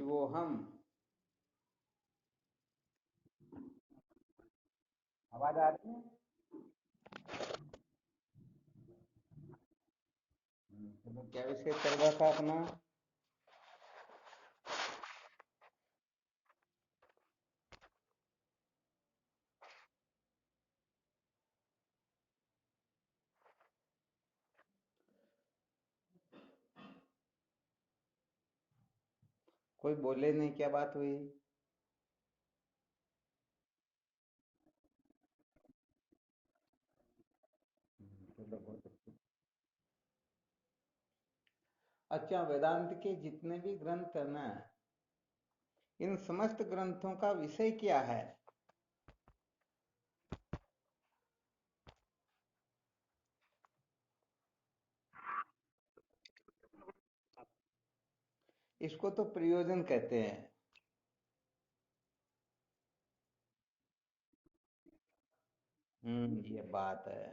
शिवोहम। आवाज आ रही है? चलो, क्या विषय चल रहा था अपना? कोई बोले नहीं, क्या बात हुई? चलो, बहुत अच्छी। अच्छा, वेदांत के जितने भी ग्रंथ है ना, इन समस्त ग्रंथों का विषय क्या है? इसको तो प्रयोजन कहते हैं। ये बात है।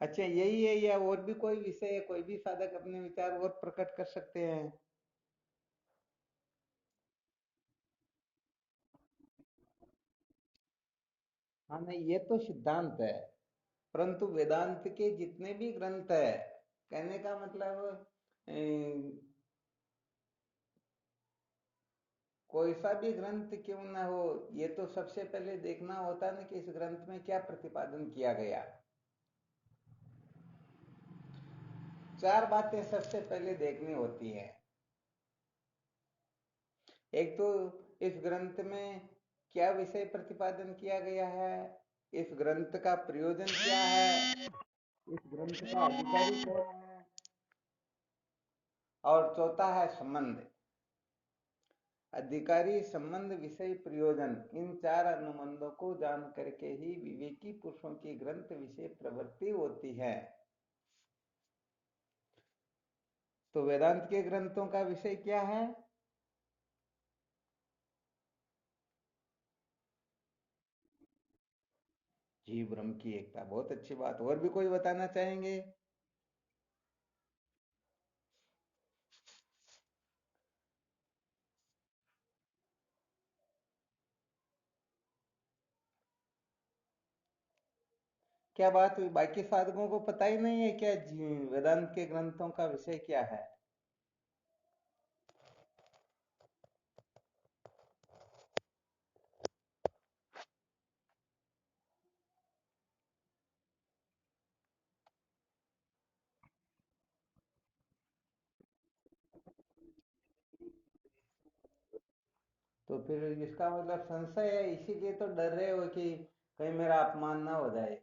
अच्छा, यही है या और भी कोई विषय है? कोई भी साधक अपने विचार और प्रकट कर सकते हैं। हाँ, नहीं, ये तो सिद्धांत है। परंतु वेदांत के जितने भी ग्रंथ है, कहने का मतलब कोई सा भी ग्रंथ क्यों ना हो, ये तो सबसे पहले देखना होता है ना कि इस ग्रंथ में क्या प्रतिपादन किया गया। चार बातें सबसे पहले देखनी होती है। एक तो इस ग्रंथ में क्या विषय प्रतिपादन किया गया है, इस ग्रंथ का प्रयोजन क्या है, इस ग्रंथ का अधिकारी कौन है, और चौथा है संबंध। अधिकारी, संबंध, विषय, प्रयोजन, इन चार अनुबंधों को जान करके ही विवेकी पुरुषों की ग्रंथ विषय प्रवृत्ति होती है। तो वेदांत के ग्रंथों का विषय क्या है? जीव ब्रह्म की एकता। बहुत अच्छी बात। और भी कोई बताना चाहेंगे? क्या बात हुई, बाकी साधकों को पता ही नहीं है क्या वेदांत के ग्रंथों का विषय क्या है? तो फिर इसका मतलब संशय है, इसीलिए तो डर रहे हो कि कहीं मेरा अपमान ना हो जाए।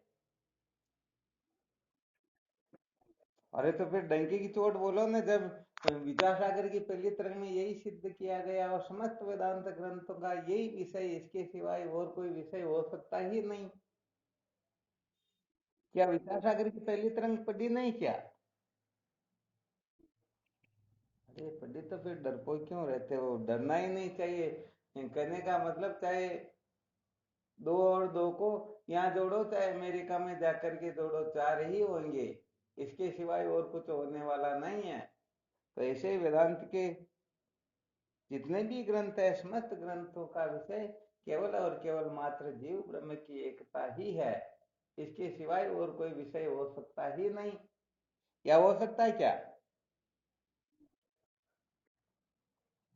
अरे तो फिर डंके की चोट बोलो ना, जब विद्यासागर की पहली तरंग में यही सिद्ध किया गया और समस्त वेदांत ग्रंथों का यही विषय, इसके सिवाय और कोई विषय हो सकता ही नहीं। क्या विद्यासागर की पहली तरंग पढ़ी नहीं क्या? अरे पढ़ी तो फिर डरपोक क्यों रहते हो? डरना ही नहीं चाहिए। कहने का मतलब, चाहे दो और दो को यहाँ जोड़ो, चाहे अमेरिका में जाकर के जोड़ो, चार ही होंगे। इसके सिवाय और कुछ होने वाला नहीं है। तो ऐसे ही वेदांत के जितने भी ग्रंथ है, समस्त ग्रंथों का विषय केवल और केवल मात्र जीव ब्रह्म की एकता ही है। इसके सिवाय और कोई विषय हो सकता ही नहीं। क्या हो सकता है क्या?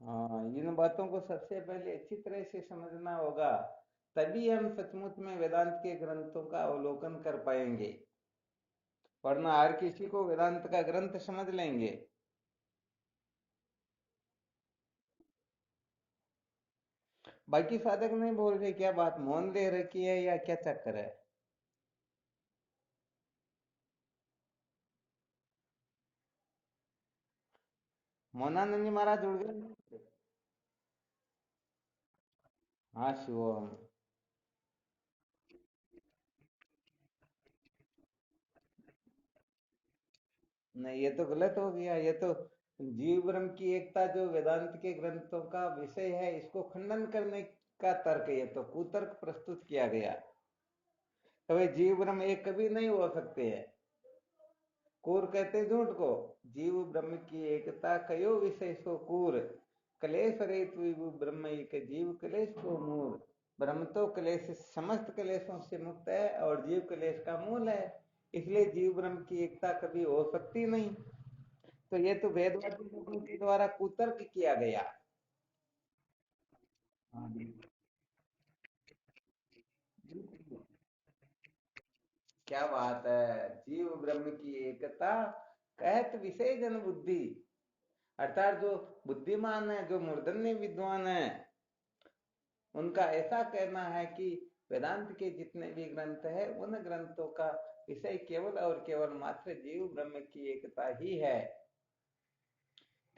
हाँ, इन बातों को सबसे पहले अच्छी तरह से समझना होगा। तभी हम सचमुच में वेदांत के ग्रंथों का अवलोकन कर पाएंगे। वरना हर किसी को वेदांत का ग्रंथ समझ लेंगे। बाकी साधक नहीं बोल रहे, क्या बात मौन ले रखी है या क्या चक्कर है? मौनानंद जी महाराज जुड़ गए? हाँ, शिवम। नहीं, ये तो गलत हो गया। ये तो जीव ब्रह्म की एकता जो वेदांत के ग्रंथों का विषय है, इसको खंडन करने का तर्क, ये तो कुतर्क प्रस्तुत किया गया। तो भाई जीव ब्रह्म एक कभी नहीं हो सकते हैं। कूर कहते झूठ को। जीव ब्रह्म की एकता कयो विषय सो कूर। कलेश रहित विभु ब्रह्म एक जीव कलेश को मूर। ब्रह्म तो कलेश समस्त कलेशों से मुक्त है और जीव कलेश का मूल है, इसलिए जीव ब्रह्म की एकता कभी हो सकती नहीं। तो ये तो वेदवादी लोगों के द्वारा कुतर्क किया गया। हाँ जी। क्या बात है, जीव ब्रह्म की एकता कहत विषय जन बुद्धि। अर्थात जो बुद्धिमान है, जो मूर्धन्य विद्वान है, उनका ऐसा कहना है कि वेदांत के जितने भी ग्रंथ है उन ग्रंथों का विषय केवल और केवल मात्र जीव ब्रह्म की एकता ही है।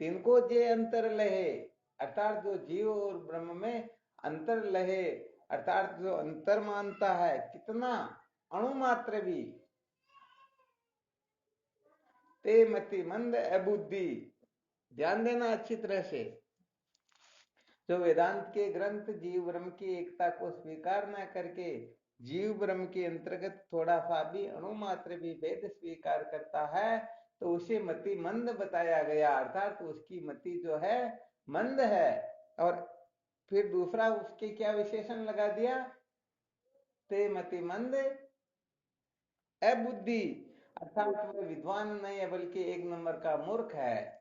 तिनको जे अंतर लहे, अर्थात जो जीव और ब्रह्म में अंतर लहे, अर्थात जो अंतर मानता है कितना अणु मात्र भी, ते मति मंद अबुद्धि। ध्यान देना अच्छी तरह से। जो वेदांत के ग्रंथ जीव ब्रह्म की एकता को स्वीकार न करके जीव ब्रह्म के अंतर्गत थोड़ा सा भी अणु मात्र भी भेद स्वीकार करता है, तो उसे मति मंद बताया गया, अर्थात तो उसकी मति जो है मंद है। और फिर दूसरा उसके क्या विशेषण लगा दिया, ते मति मंद अबुद्धि, अर्थात वह विद्वान नहीं है बल्कि एक नंबर का मूर्ख है।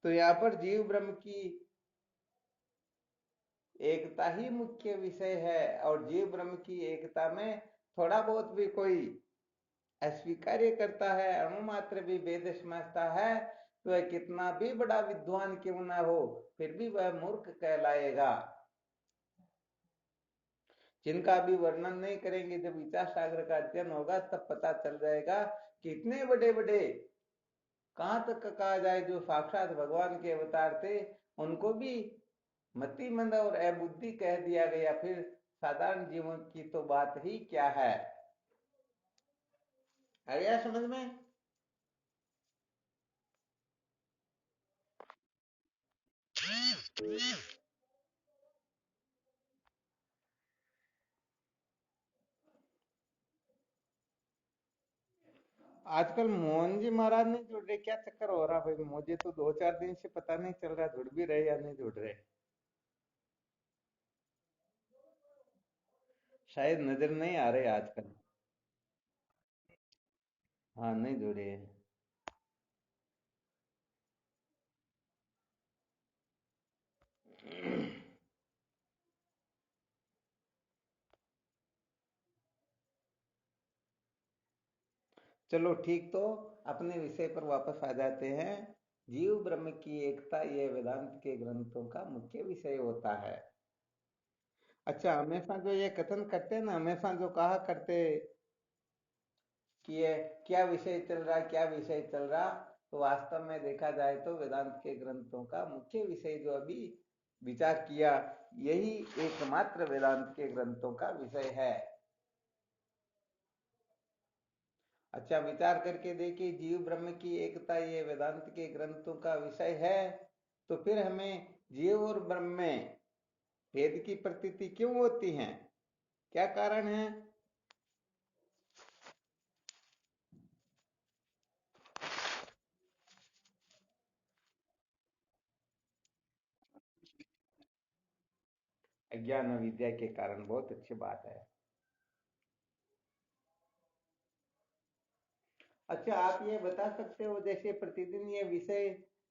तो यहाँ पर जीव ब्रह्म की एकता ही मुख्य विषय है, और जीव ब्रह्म की एकता में थोड़ा बहुत भी कोई अस्वीकार्य करता है, अणुमात्र भी भेद समझता है, तो वह कितना भी बड़ा विद्वान क्यों ना हो फिर भी वह मूर्ख कहलाएगा। जिनका भी वर्णन नहीं करेंगे, जब विचार सागर का अध्ययन होगा तब पता चल जाएगा कि इतने बड़े बड़े, कहां तक कहा जाए जो साक्षात भगवान के अवतार थे, उनको भी मतिमंद और अबुद्धि कह दिया गया, फिर साधारण जीवन की तो बात ही क्या है। आ गया समझ में? आजकल मोहन जी महाराज नहीं जुड़ रहे, क्या चक्कर हो रहा भाई? मुझे तो 2-4 दिन से पता नहीं चल रहा जुड़ भी रहे या नहीं जुड़ रहे। शायद नजर नहीं आ रहे आजकल। हाँ, नहीं जुड़े। चलो ठीक, तो अपने विषय पर वापस आ जाते हैं। जीव ब्रह्म की एकता ये वेदांत के ग्रंथों का मुख्य विषय होता है। अच्छा, हमेशा जो ये कथन करते हैं ना, हमेशा जो कहा करते कि ये क्या विषय चल रहा, क्या विषय चल रहा, तो वास्तव में देखा जाए तो वेदांत के ग्रंथों का मुख्य विषय जो अभी विचार किया, यही एकमात्र वेदांत के ग्रंथों का विषय है। अच्छा, विचार करके देखिए, जीव ब्रह्म की एकता ये वेदांत के ग्रंथों का विषय है, तो फिर हमें जीव और ब्रह्म में भेद की प्रतीति क्यों होती है? क्या कारण है? अज्ञान विद्या के कारण। बहुत अच्छी बात है। अच्छा, आप ये बता सकते हो, जैसे प्रतिदिन ये विषय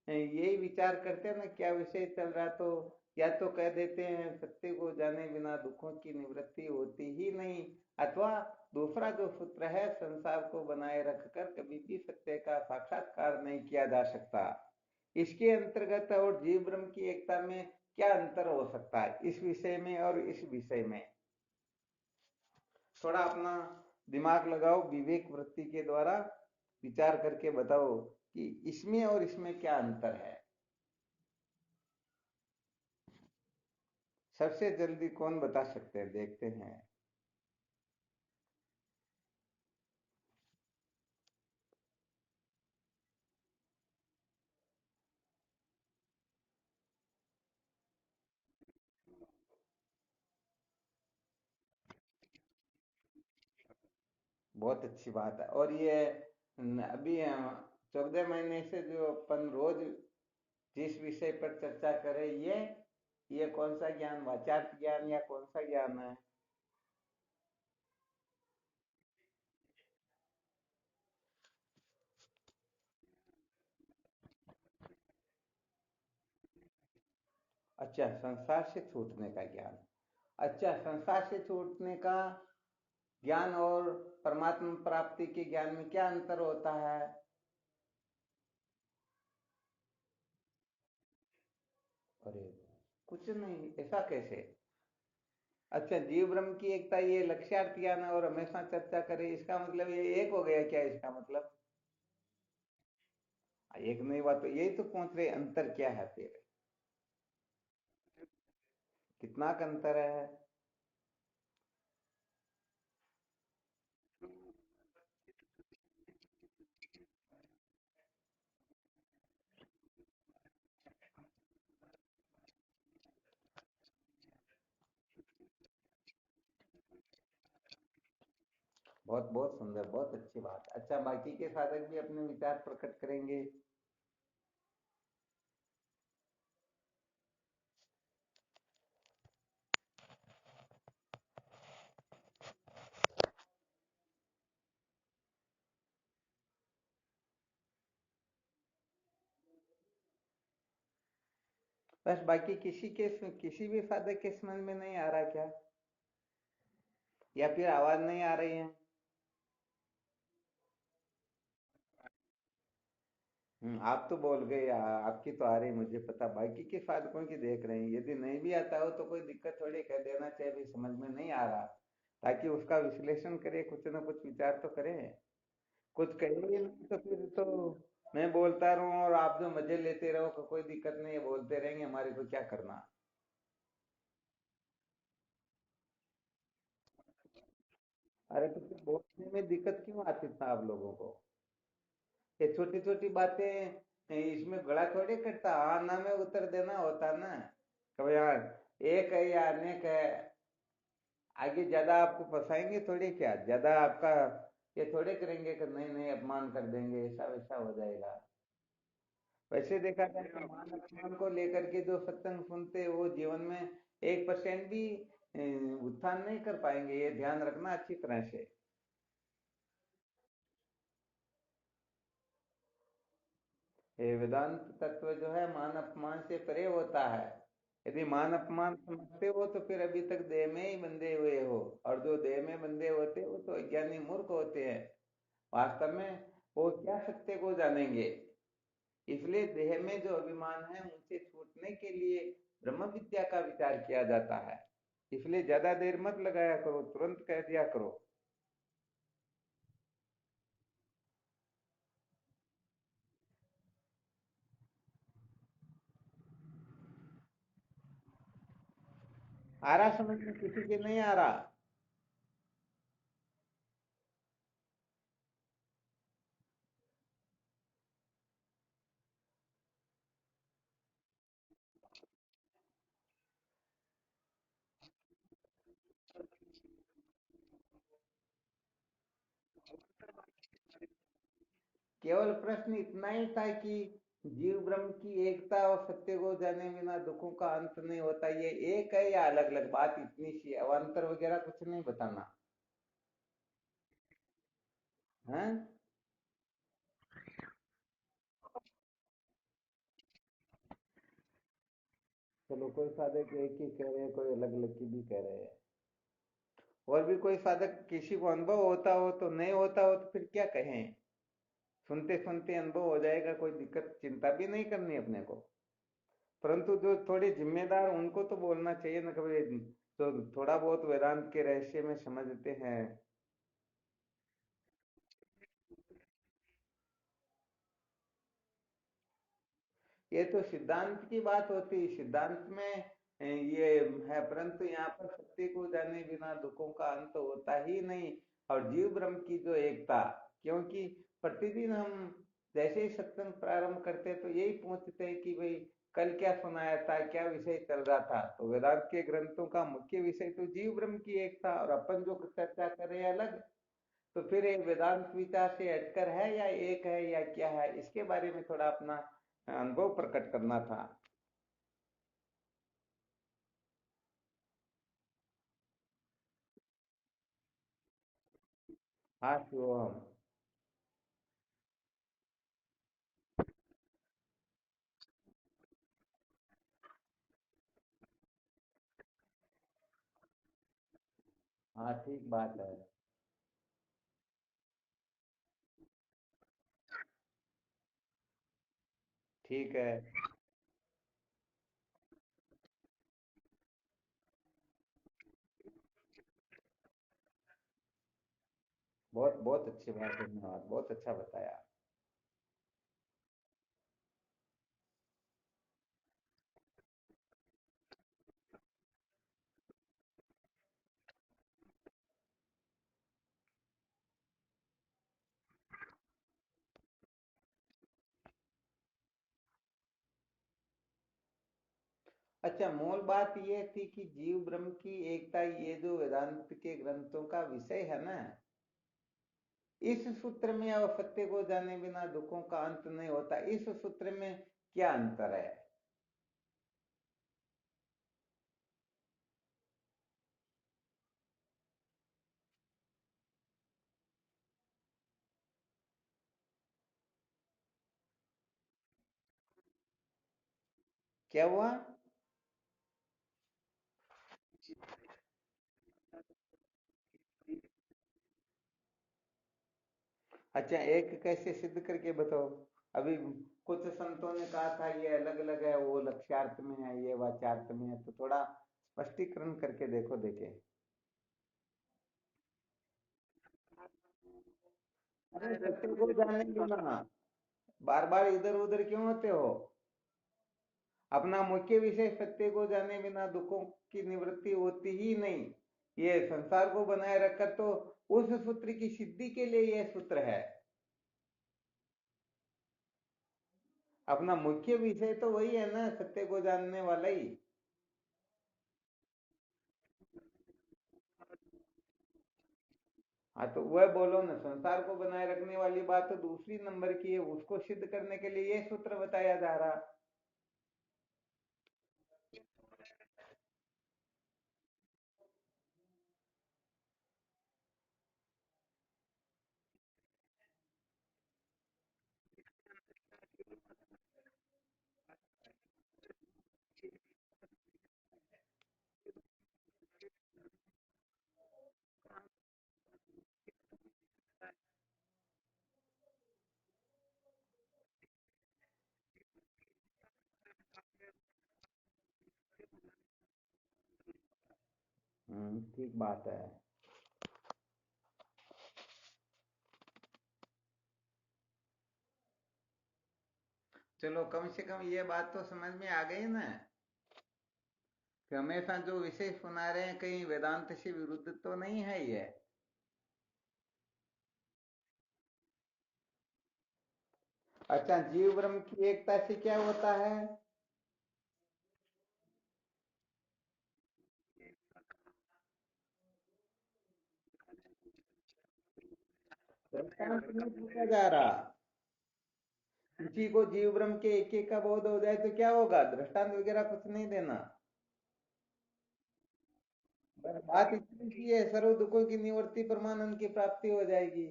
यही विचार करते हैं ना, क्या विषय चल रहा, तो या तो कह देते हैं सत्य को जाने बिना दुखों की निवृत्ति होती ही नहीं, अथवा दूसरा जो सूत्र है, संसार को बनाए रखकर कभी भी सत्य का साक्षात्कार नहीं किया जा सकता। इसके अंतर्गत और जीव ब्रह्म की एकता में क्या अंतर हो सकता है, इस विषय में और इस विषय में? थोड़ा अपना दिमाग लगाओ, विवेक वृत्ति के द्वारा विचार करके बताओ कि इसमें और इसमें क्या अंतर है। सबसे जल्दी कौन बता सकते हैं, देखते हैं। बहुत अच्छी बात है। और ये अभी 14 महीने से जो अपन रोज जिस विषय पर चर्चा करें, ये कौन सा ज्ञान, वाचार्थ ज्ञान या कौन सा ज्ञान है? अच्छा, संसार से छूटने का ज्ञान। अच्छा, संसार से छूटने का ज्ञान और परमात्मा प्राप्ति के ज्ञान में क्या अंतर होता है? अरे, कुछ नहीं, ऐसा कैसे? अच्छा, जीव ब्रह्म की एकता ये लक्ष्यार्थ ज्ञान है और हमेशा चर्चा करें, इसका मतलब ये एक हो गया क्या? इसका मतलब एक नहीं हुआ तो यही तो पूछ रहे, अंतर क्या है फिर? कितना का अंतर है? बहुत बहुत सुंदर, बहुत अच्छी बात। अच्छा, बाकी के साधक भी अपने विचार प्रकट करेंगे। बस बाकी किसी भी साधक के समझ में नहीं आ रहा क्या? या फिर आवाज नहीं आ रही है? आप तो बोल गए, आपकी तो आ रही, मुझे पता, बाकी के साधकों की देख रहे हैं। यदि नहीं भी आता हो तो कोई दिक्कत थोड़ी, कह देना चाहिए भी समझ में नहीं आ रहा, ताकि उसका विश्लेषण करें, कुछ ना कुछ विचार तो करें। कुछ कहेंगे नहीं तो फिर तो मैं बोलता रहूं और आप जो मजे लेते रहो, कोई दिक्कत नहीं है, बोलते रहेंगे, हमारे को क्या करना। अरे तो फिर बोलने में दिक्कत क्यों आती था आप लोगों को? ये छोटी छोटी बातें इसमें गला थोड़ी कटता, हाँ ना में उत्तर देना होता ना। कभी यार एक है या अनेक है, आगे ज्यादा आपको फंसाएंगे थोड़ी, क्या ज्यादा आपका ये थोड़े करेंगे कि नहीं नहीं अपमान कर देंगे, ऐसा वैसा हो जाएगा। वैसे देखा जाए तो मान अपमान को लेकर के जो सत्संग सुनते हैं, वो जीवन में 1% भी उत्थान नहीं कर पाएंगे, ये ध्यान रखना अच्छी तरह से। ये वेदांत तत्व जो है मान अपमान से परे होता है। यदि मान अपमान समझते हो तो फिर अभी तक देह में ही बंधे हुए हो, और जो देह में बंधे होते हो तो अज्ञानी मूर्ख होते हैं। वास्तव में वो क्या सत्य को जानेंगे? इसलिए देह में जो अभिमान है उनसे छूटने के लिए ब्रह्म विद्या का विचार किया जाता है। इसलिए ज्यादा देर मत लगाया करो, तुरंत कह दिया करो। आ रहा समझ में किसी के नहीं आ रहा? केवल प्रश्न इतना ही था कि जीव ब्रह्म की एकता और सत्य को जाने बिना दुखों का अंत नहीं होता, ये एक है या अलग अलग? बात इतनी सी है, अवान्तर वगैरह कुछ नहीं बताना है। चलो, कोई साधक एक ही कह रहे हैं, कोई अलग अलग की भी कह रहे हैं। और भी कोई साधक किसी को अनुभव होता हो तो, नहीं होता हो तो फिर क्या कहें? सुनते सुनते अनुभव हो जाएगा, कोई दिक्कत, चिंता भी नहीं करनी अपने को। परंतु जो थोड़े जिम्मेदार, उनको तो बोलना चाहिए ना कभी, तो थोड़ा बहुत वेदांत के रहस्य में समझते हैं। ये तो सिद्धांत की बात होती है, सिद्धांत में ये है, परंतु यहाँ पर सत्य को जाने बिना दुखों का अंत होता ही नहीं। और जीव ब्रह्म की जो एकता, क्योंकि प्रतिदिन हम जैसे ही सत्संग प्रारंभ करते हैं तो यही पूछते हैं कि भाई कल क्या सुनाया था, क्या विषय चल रहा था। तो वेदांत के ग्रंथों का मुख्य विषय तो जीव ब्रह्म की एकता, और अपन जो चर्चा कर रहे हैं अलग। तो फिर ये वेदांत विचार से हटकर है या एक है या क्या है, इसके बारे में थोड़ा अपना अनुभव प्रकट करना था। हाँ शिवम। हाँ ठीक बात है। ठीक है। बहुत बहुत अच्छी बात, धन्यवाद, बहुत अच्छा बताया। अच्छा, मूल बात ये थी कि जीव ब्रह्म की एकता, ये जो वेदांत के ग्रंथों का विषय है ना, इस सूत्र में अब सत्य को जाने बिना दुखों का अंत नहीं होता, इस सूत्र में क्या अंतर है? क्या हुआ? अच्छा, एक कैसे सिद्ध करके बताओ। अभी कुछ संतों ने कहा था ये अलग अलग है, वो लक्ष्यार्थ में है, ये वाच्यार्थ में है, तो थोड़ा स्पष्टीकरण करके देखो, देखे। अरे सत्य को जानने की ना, बार बार इधर उधर क्यों होते हो? अपना मुख्य विषय सत्य को जाने बिना दुखों की निवृत्ति होती ही नहीं। ये संसार को बनाए रखकर तो उस सूत्र की सिद्धि के लिए यह सूत्र है। अपना मुख्य विषय तो वही है ना, सत्य को जानने वाला ही। हाँ तो वह बोलो ना, संसार को बनाए रखने वाली बात तो दूसरी नंबर की है, उसको सिद्ध करने के लिए ये सूत्र बताया जा रहा। ठीक बात है। चलो, कम से कम ये बात तो समझ में आ गई ना, कि हमेशा जो विषय सुना रहे हैं कहीं वेदांत से विरुद्ध तो नहीं है ये। अच्छा, जीव ब्रह्म की एकता से क्या होता है? दृष्टांत नहीं पूछा जा रहा। किसी को जीव ब्रह्म के एक एक का बोध हो जाए तो क्या होगा, दृष्टांत वगैरह कुछ नहीं देना। बस बात इतनी सी है, सर्व दुखों की निवृत्ति परमानंद की प्राप्ति हो जाएगी।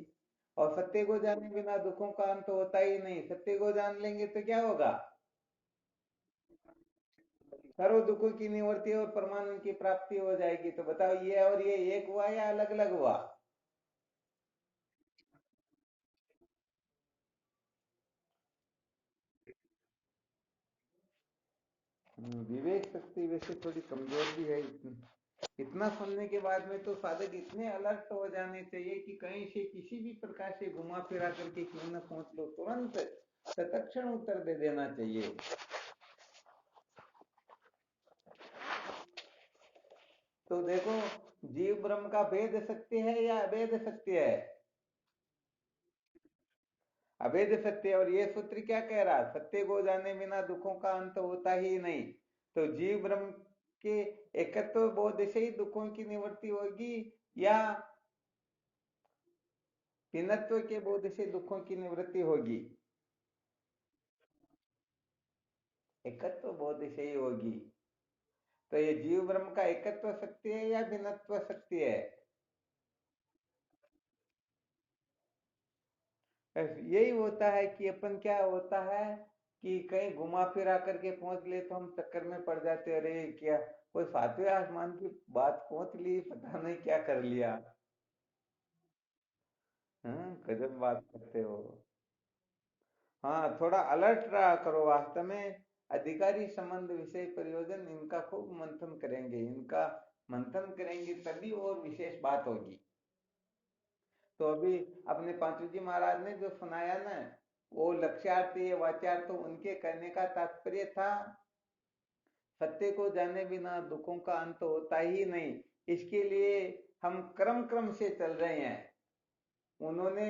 और सत्य को जाने बिना दुखों का अंत होता ही नहीं, सत्य को जान लेंगे तो क्या होगा? सर्व दुखों की निवृत्ति और परमानंद की प्राप्ति हो जाएगी। तो बताओ, ये और ये एक हुआ या अलग अलग हुआ? विवेक शक्ति वैसे थोड़ी कमजोर भी है। इतना सुनने के बाद में तो साधक इतने अलर्ट हो जाने चाहिए कि कहीं से किसी भी प्रकार से घुमा फिरा करके क्यों न पहुंच लो, तुरंत तत्क्षण उत्तर दे देना चाहिए। तो देखो, जीव ब्रह्म का भेद सत्य है या अभेद सत्य है? अभेद सत्य। और ये सूत्र क्या कह रहा? सत्य को जाने बिना दुखों का अंत होता ही नहीं। तो जीव ब्रह्म के एकत्व बोध से ही दुखों की निवृत्ति होगी, या भिन्नत्व के बोध से दुखों की निवृत्ति होगी। एकत्व बोध से ही होगी। तो ये जीव ब्रह्म का एकत्व सत्य है या भिन्नत्व सत्य है? यही होता है कि अपन क्या होता है कि कहीं घुमा फिरा करके पहुंच ले तो हम चक्कर में पड़ जाते हैं, अरे क्या कोई सातवें आसमान की बात पहुंच ली, पता नहीं क्या कर लिया। गजब बात करते हो। हाँ, थोड़ा अलर्ट रहा करो वास्तव में। अधिकारी संबंध विषय प्रयोजन इनका खूब मंथन करेंगे, इनका मंथन करेंगे तभी और विशेष बात होगी। तो अभी अपने पांचू जी महाराज ने जो सुनाया ना, वो लक्ष्यार्थ ये वाच्यार्थ, तो उनके कहने का तात्पर्य था सत्य को जाने बिना दुखों का अंत होता ही नहीं। इसके लिए हम क्रम क्रम से चल रहे हैं। उन्होंने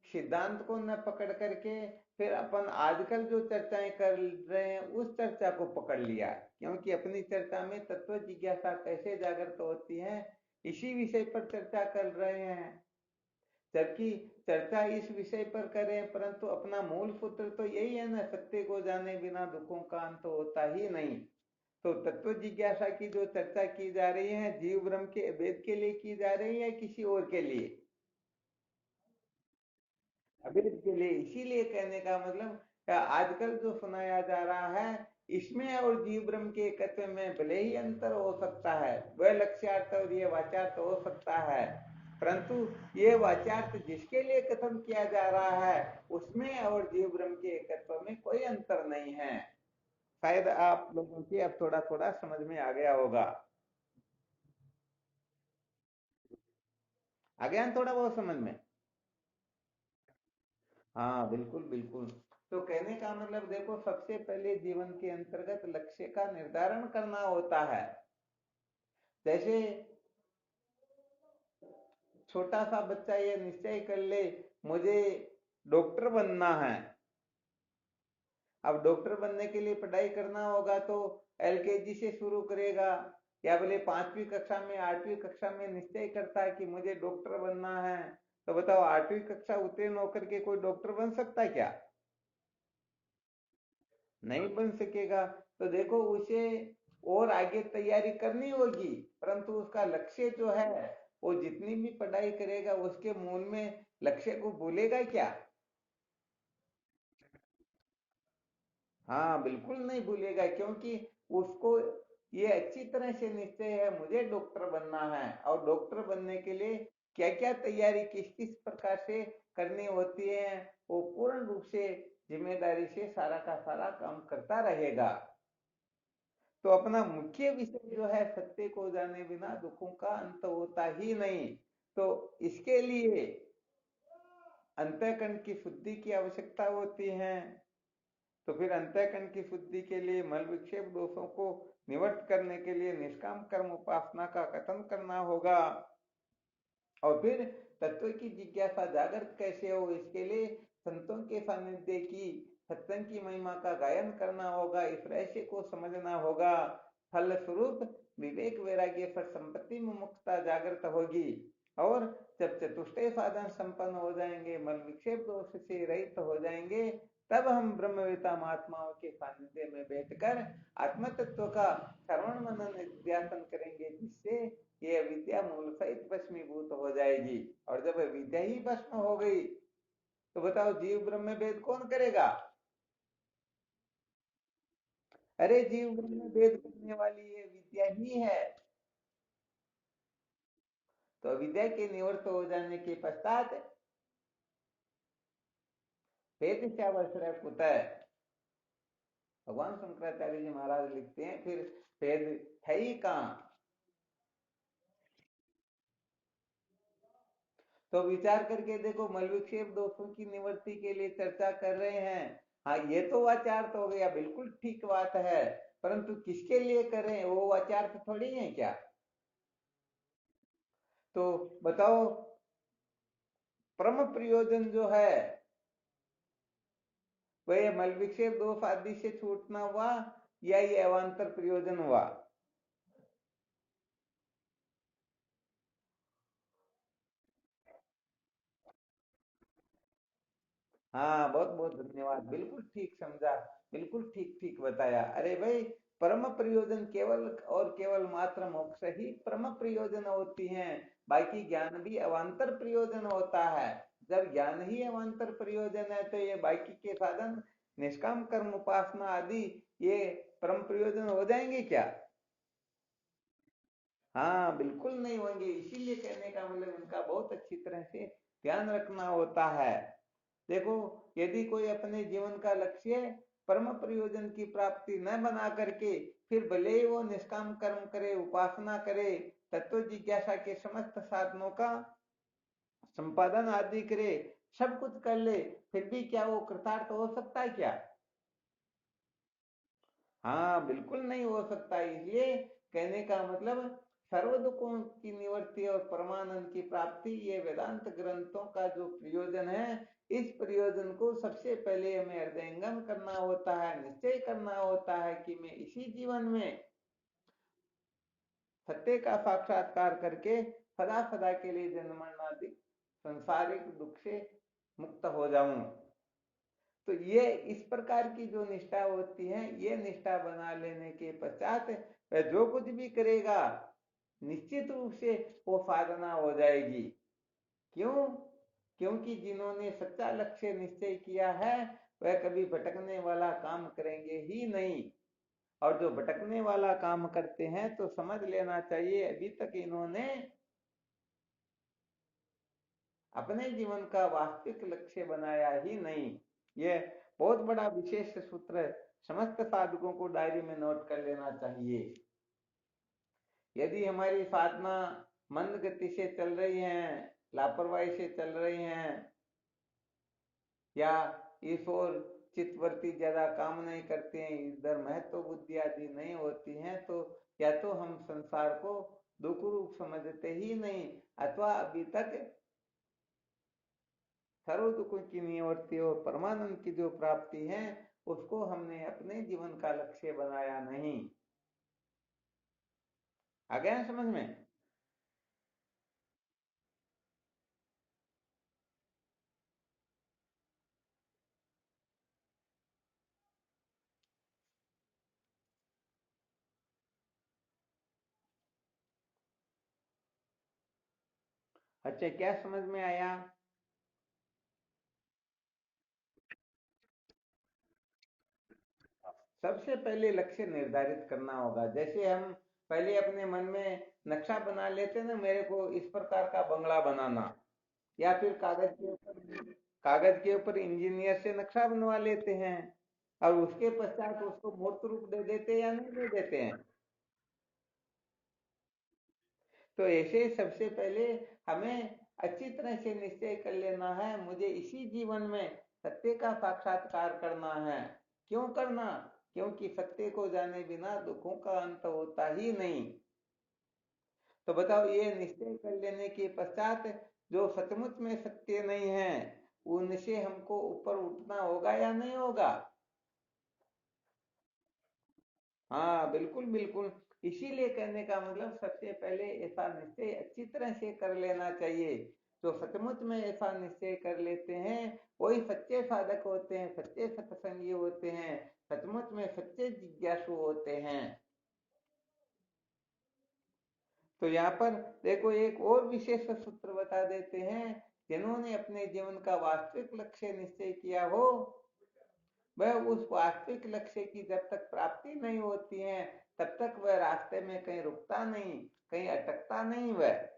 सिद्धांत को न पकड़ करके फिर अपन आजकल जो चर्चाएं कर रहे हैं उस चर्चा को पकड़ लिया, क्योंकि अपनी चर्चा में तत्व जिज्ञासा कैसे जागृत होती है इसी विषय पर चर्चा कर रहे हैं। जबकि चर्चा इस विषय पर करें परंतु अपना मूल सूत्र तो यही है ना, सत्य को जाने बिना दुखों का अंत होता ही नहीं। तो तत्व जिज्ञासा की जो चर्चा की जा रही है जीव ब्रह्म के भेद के लिए की जा रही है या किसी और के लिए? अभेद के लिए। इसीलिए कहने का मतलब आजकल जो सुनाया जा रहा है इसमें और जीव ब्रह्म के एकत्व में भले ही अंतर हो सकता है, वह लक्ष्यार्थ और ये वाचार्थ हो सकता है, परंतु ये वाचार्थ जिसके लिए कथन किया जा रहा है उसमें और जीव ब्रह्म के एकत्व में कोई अंतर नहीं है। शायद आप लोगों की अब थोड़ा थोड़ा समझ में आ गया होगा। आ गया ना थोड़ा बहुत समझ में? हाँ बिल्कुल बिल्कुल। तो कहने का मतलब देखो, सबसे पहले जीवन के अंतर्गत लक्ष्य का निर्धारण करना होता है। जैसे छोटा सा बच्चा ये निश्चय कर ले मुझे डॉक्टर बनना है। अब डॉक्टर बनने के लिए पढ़ाई करना होगा तो एलकेजी से शुरू करेगा, या बोले 5वीं कक्षा में 8वीं कक्षा में निश्चय करता है कि मुझे डॉक्टर बनना है। तो बताओ 8वीं कक्षा उत्तीर्ण होकर के कोई डॉक्टर बन सकता है क्या? नहीं बन सकेगा। तो देखो उसे और आगे तैयारी करनी होगी, परंतु उसका लक्ष्य जो है वो जितनी भी पढ़ाई करेगा उसके मूल में लक्ष्य को भूलेगा क्या? हाँ बिल्कुल नहीं भूलेगा, क्योंकि उसको ये अच्छी तरह से निश्चय है मुझे डॉक्टर बनना है, और डॉक्टर बनने के लिए क्या क्या तैयारी किस किस प्रकार से करनी होती है वो पूर्ण रूप से जिम्मेदारी से सारा का सारा काम करता रहेगा। तो अपना मुख्य विषय जो है सत्य को जाने बिना दुखों का अंत होता ही नहीं। तो इसके लिए अंतःकरण की शुद्धि की आवश्यकता होती है। तो फिर अंतःकरण की शुद्धि के लिए मल विक्षेप दोषों को निवृत्त करने के लिए निष्काम कर्म उपासना का कथन करना होगा। और फिर तत्व की जिज्ञासा जागृत कैसे हो इसके लिए संतों के सानिध्य की सत्संग की महिमा का गायन करना होगा, इस रहस्य को समझना होगा। फल स्वरूप विवेक वैराग्य पर संपत्ति में मुक्तता जागृत होगी। और जब चतुष्टय साधन संपन्न हो जाएंगे, मल विक्षेप दोष से रहित हो जाएंगे, तब हम ब्रह्मवेता महात्माओं के सानिध्य में बैठकर आत्म तत्व का श्रवण मनन निध्यासन करेंगे, जिससे ये अविद्या मूल सहित भस्मीभूत हो जाएगी। और जब विद्या ही भस्म हो गई तो बताओ जीव ब्रह्म भेद कौन करेगा? अरे जीव ब्रह्म भेद करने वाली ये विद्या ही है। तो अविद्या के निवृत्त हो जाने के पश्चात भेद क्या वस्त्र कुतः, भगवान शंकराचार्य जी महाराज लिखते हैं फिर भेद है ही कहाँ। तो विचार करके देखो, मल विक्षेप दोषों की निवृत्ति के लिए चर्चा कर रहे हैं। हाँ ये तो वाचार्थ हो गया, बिल्कुल ठीक बात है, परंतु किसके लिए कर रहे हैं वो वाचार्थ थोड़ी है क्या? तो बताओ परम प्रयोजन जो है वह मल विक्षेप दोष आदि से छूटना हुआ या ये अवान्तर प्रयोजन हुआ? हाँ, बहुत बहुत धन्यवाद, बिल्कुल ठीक समझा, बिल्कुल ठीक ठीक बताया। अरे भाई, परम प्रयोजन केवल और केवल मात्र मोक्ष ही परम प्रयोजन होती हैं। बाकी ज्ञान भी अवांतर प्रयोजन होता है। जब ज्ञान ही अवांतर प्रयोजन है तो ये बाकी के साधन, निष्काम कर्म, उपासना आदि, ये परम प्रयोजन हो जाएंगे क्या? हाँ, बिल्कुल नहीं होंगे। इसीलिए कहने का मतलब उनका बहुत अच्छी तरह से ध्यान रखना होता है। देखो, यदि कोई अपने जीवन का लक्ष्य परम प्रयोजन की प्राप्ति न बना करके, फिर भले ही वो निष्काम कर्म करे, उपासना करे, तत्व जिज्ञासा के समस्त साधनों का संपादन आदि करे, सब कुछ कर ले, फिर भी क्या वो कृतार्थ हो सकता है क्या? हाँ, बिल्कुल नहीं हो सकता। इसलिए कहने का मतलब, सर्व दुखों की निवृत्ति और परमानंद की प्राप्ति, ये वेदांत ग्रंथों का जो प्रयोजन है, इस प्रयोजन को सबसे पहले हमें हृदयंगम करना होता है, निश्चय करना होता है कि मैं इसी जीवन में सत्य का साक्षात्कार करके सदा सदा के लिए जन्म मरणादि संसारिक दुख से मुक्त हो जाऊं। तो ये इस प्रकार की जो निष्ठा होती है, ये निष्ठा बना लेने के पश्चात वह जो कुछ भी करेगा, निश्चित रूप से वो साधना हो जाएगी। क्यों? क्योंकि जिन्होंने सच्चा लक्ष्य निश्चय किया है, वह कभी भटकने वाला काम करेंगे ही नहीं। और जो भटकने वाला काम करते हैं तो समझ लेना चाहिए, अभी तक इन्होंने अपने जीवन का वास्तविक लक्ष्य बनाया ही नहीं। यह बहुत बड़ा विशेष सूत्र समस्त साधकों को डायरी में नोट कर लेना चाहिए। यदि हमारी साधना मंद गति से चल रही है, लापरवाही से चल रही है, या इस ओर चित्तवृत्ति ज्यादा काम नहीं करते हैं, इधर महत्व बुद्धि आदि नहीं होती है, तो या तो हम संसार को दुख रूप समझते ही नहीं, अथवा अभी तक सर्व दुखों की निवृत्ति और परमानंद की जो प्राप्ति है, उसको हमने अपने जीवन का लक्ष्य बनाया नहीं। आ गया समझ में? अच्छा, क्या समझ में आया? सबसे पहले लक्ष्य निर्धारित करना होगा। जैसे हम पहले अपने मन में नक्शा बना लेते हैं ना, मेरे को इस प्रकार का बंगला बनाना, या फिर कागज के ऊपर इंजीनियर से नक्शा बनवा लेते हैं, और उसके पश्चात उसको मूर्त रूप दे देते हैं या नहीं दे देते हैं। तो ऐसे सबसे पहले हमें अच्छी तरह से निश्चय कर लेना है, मुझे इसी जीवन में सत्य का साक्षात्कार करना है। क्यों करना? क्योंकि सत्य को जाने बिना दुखों का अंत होता ही नहीं। तो बताओ, ये निश्चय कर लेने के पश्चात जो सचमुच में सत्य नहीं है, उनसे हमको ऊपर उठना होगा या नहीं होगा? हाँ, बिल्कुल बिल्कुल। इसीलिए कहने का मतलब, सबसे पहले ऐसा निश्चय अच्छी तरह से कर लेना चाहिए। जो सचमुच में ऐसा निश्चय कर लेते हैं, वही सच्चे साधक होते हैं, सच्चे सत्संगी होते हैं, सचमुच में सच्चे जिज्ञासु होते हैं। तो यहाँ पर देखो, एक और विशेष सूत्र बता देते हैं। जिन्होंने अपने जीवन का वास्तविक लक्ष्य निश्चय किया हो, वह उस वास्तविक लक्ष्य की जब तक प्राप्ति नहीं होती है, तब तक वह रास्ते में कहीं रुकता नहीं, कहीं अटकता नहीं। वह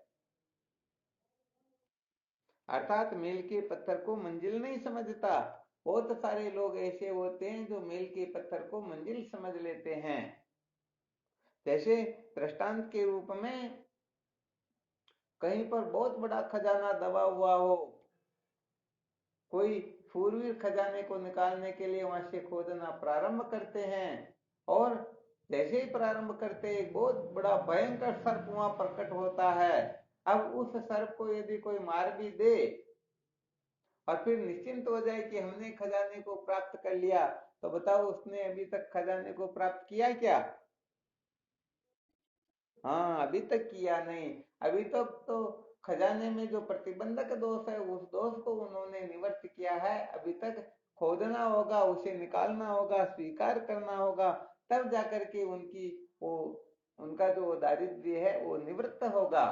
अर्थात मील के पत्थर को मंजिल नहीं समझता। बहुत सारे लोग ऐसे होते हैं जो मील के पत्थर को मंजिल समझ लेते हैं। जैसे दृष्टांत के रूप में, कहीं पर बहुत बड़ा खजाना दबा हुआ हो, कोई शूरवीर खजाने को निकालने के लिए वहां से खोदना प्रारंभ करते हैं, और जैसे ही प्रारंभ करते एक बहुत बड़ा भयंकर सर्प वहां प्रकट होता है। अब उस सर्प को यदि कोई मार भी दे, और फिर निश्चिंत हो जाए कि हमने खजाने को प्राप्त कर लिया, तो बताओ, उसने अभी तक खजाने को प्राप्त किया क्या? हाँ, अभी तक किया नहीं। अभी तक तो खजाने में जो प्रतिबंधक दोष है उस दोष को उन्होंने निवृत्त किया है अभी तक। खोदना होगा, उसे निकालना होगा, स्वीकार करना होगा, तब जाकर के उनकी वो उनका जो दारिद्र्य है वो निवृत्त होगा।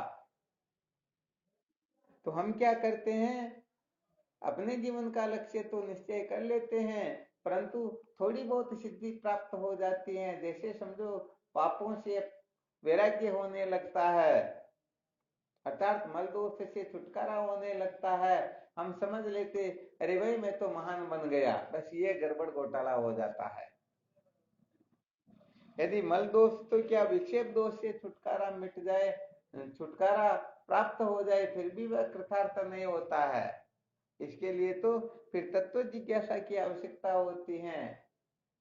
तो हम क्या करते हैं, अपने जीवन का लक्ष्य तो निश्चय कर लेते हैं, परंतु थोड़ी बहुत सिद्धि प्राप्त हो जाती है, जैसे समझो पापों से वैराग्य होने लगता है, अर्थात मल दोष से छुटकारा होने लगता है। हम समझ लेते अरे भाई मैं तो महान बन गया, बस ये गड़बड़ घोटाला हो जाता है। यदि मल दोष तो क्या विक्षेप दोष से छुटकारा मिट जाए, छुटकारा प्राप्त हो जाए, फिर भी वह कृतार्थ नहीं होता है। इसके लिए तो फिर तत्व जिज्ञासा की आवश्यकता होती है।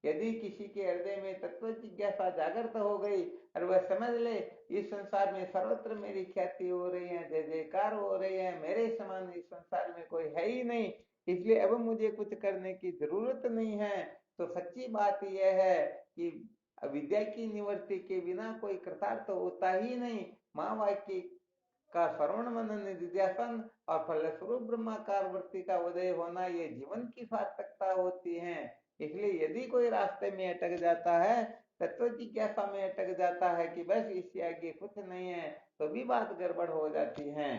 यदि किसी के हृदय में तत्व जिज्ञासा जागृत हो गई और वह समझ ले इस संसार में सर्वत्र मेरी ख्याति हो रही है, जय जयकार हो रही है, मेरे समान इस संसार में कोई है ही नहीं, इसलिए अब मुझे कुछ करने की जरूरत नहीं है, तो सच्ची बात यह है कि विद्या की निवृत्ति के बिना कोई कृतार्थ होता ही नहीं। माँ वाक्य का श्रवण मनन निधिध्यासन और फलस्वरूप ब्रह्माकार वृत्ति का उदय होना ये जीवन की सार्थकता होती है। इसलिए यदि कोई रास्ते में अटक जाता है, तत्व जिज्ञासा में अटक जाता है कि बस इससे आगे कुछ नहीं है, तो भी बात गड़बड़ हो जाती है।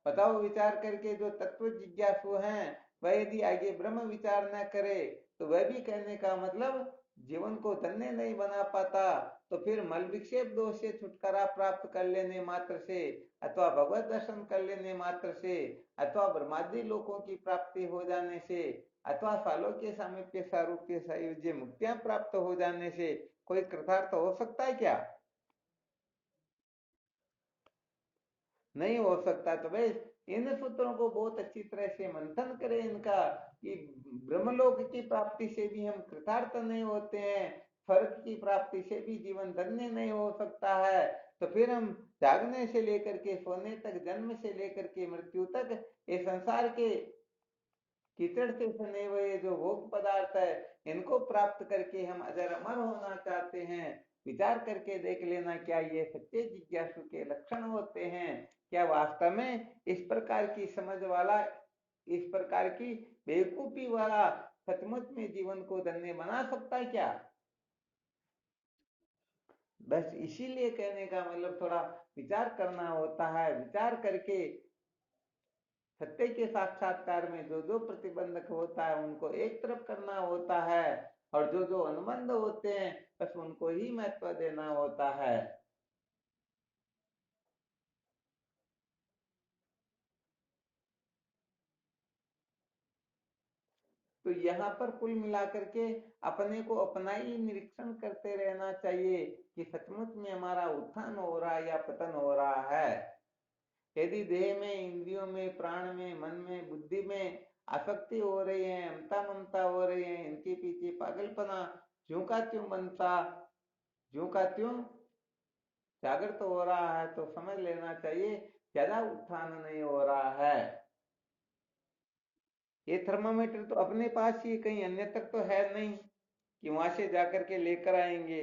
बताओ विचार करके, जो तत्व जिज्ञासु हैं वह यदि आगे ब्रह्म विचार न करे तो वह भी कहने का मतलब जीवन को धन्य नहीं बना पाता। तो फिर मल विक्षेप दोष से छुटकारा प्राप्त कर लेने मात्र से, अथवा भगवत दर्शन कर लेने मात्र से, अथवा ब्रह्मादि लोकों की प्राप्ति हो जाने से, अथवा सालों के सामीप्य सारूप्य सायुज्य मुक्तियां प्राप्त हो जाने से कोई कृतार्थ हो सकता है क्या? नहीं हो सकता। तो भाई इन सूत्रों को बहुत अच्छी तरह से मंथन करें इनका, कि ब्रह्मलोक की प्राप्ति से भी हम कृतार्थ नहीं होते हैं, स्वर्ग की प्राप्ति से भी जीवन धन्य नहीं हो सकता है, तो फिर हम जागने से लेकर के सोने तक, जन्म से लेकर के मृत्यु तक, ये संसार के कीचड़ से सने हुए जो भोग पदार्थ है इनको प्राप्त करके हम अजर अमर होना चाहते हैं। विचार करके देख लेना, क्या ये सच्चे जिज्ञासु के लक्षण होते हैं? क्या वास्तव में इस प्रकार की समझ वाला, इस प्रकार की बेवकूफी वाला सचमुच में जीवन को धन्य बना सकता है क्या? बस इसीलिए कहने का मतलब थोड़ा विचार करना होता है। विचार करके सत्य के साक्षात्कार में जो जो प्रतिबंधक होता है उनको एक तरफ करना होता है, और जो जो अनुबंध होते हैं बस उनको ही महत्व देना होता है। तो यहाँ पर कुल मिलाकर के अपने को अपना ही निरीक्षण करते रहना चाहिए कि सचमुच में हमारा उत्थान हो रहा है या पतन हो रहा है। यदि देह में, इंद्रियों में, प्राण में, मन में, बुद्धि में आसक्ति हो रही है, ममता ममता हो रही है, इनके पीछे पागलपना ज्यों का त्यों बनता, ज्यों का त्यों जागृत हो रहा है, तो समझ लेना चाहिए ज्यादा उत्थान नहीं हो रहा है। ये थर्मामीटर तो अपने पास ही, कहीं अन्य तक तो है नहीं कि वहां से जाकर के लेकर आएंगे।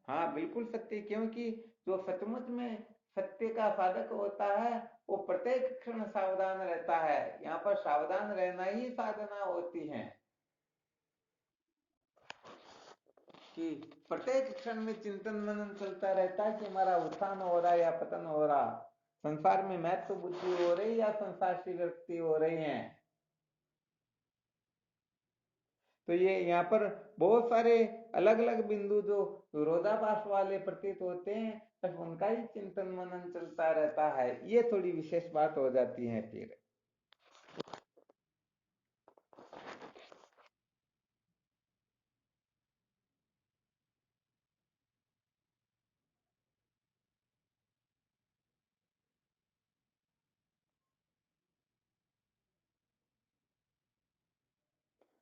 हाँ बिल्कुल सत्य, क्योंकि जो सचमुच में सत्य का साधक होता है वो प्रत्येक क्षण सावधान रहता है। यहाँ पर सावधान रहना ही साधना होती है, कि प्रत्येक क्षण में चिंतन मनन चलता रहता है कि हमारा उत्थान हो रहा है या पतन हो रहा, संसार में महत्व बुद्धि हो रही या संसार से व्यक्ति हो रही है। तो ये यहाँ पर बहुत सारे अलग अलग बिंदु जो विरोधाभास वाले प्रतीत होते हैं, बस उनका ही चिंतन मनन चलता रहता है। ये थोड़ी विशेष बात हो जाती है फिर।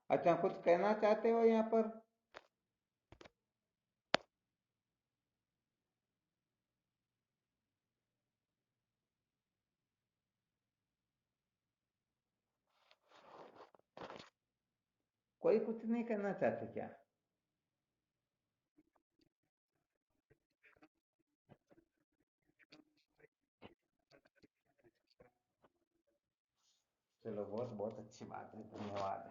अच्छा, कुछ कहना चाहते हो यहाँ पर? कोई कुछ नहीं कहना चाहते क्या? चलो, बहुत बहुत अच्छी बात है, धन्यवाद।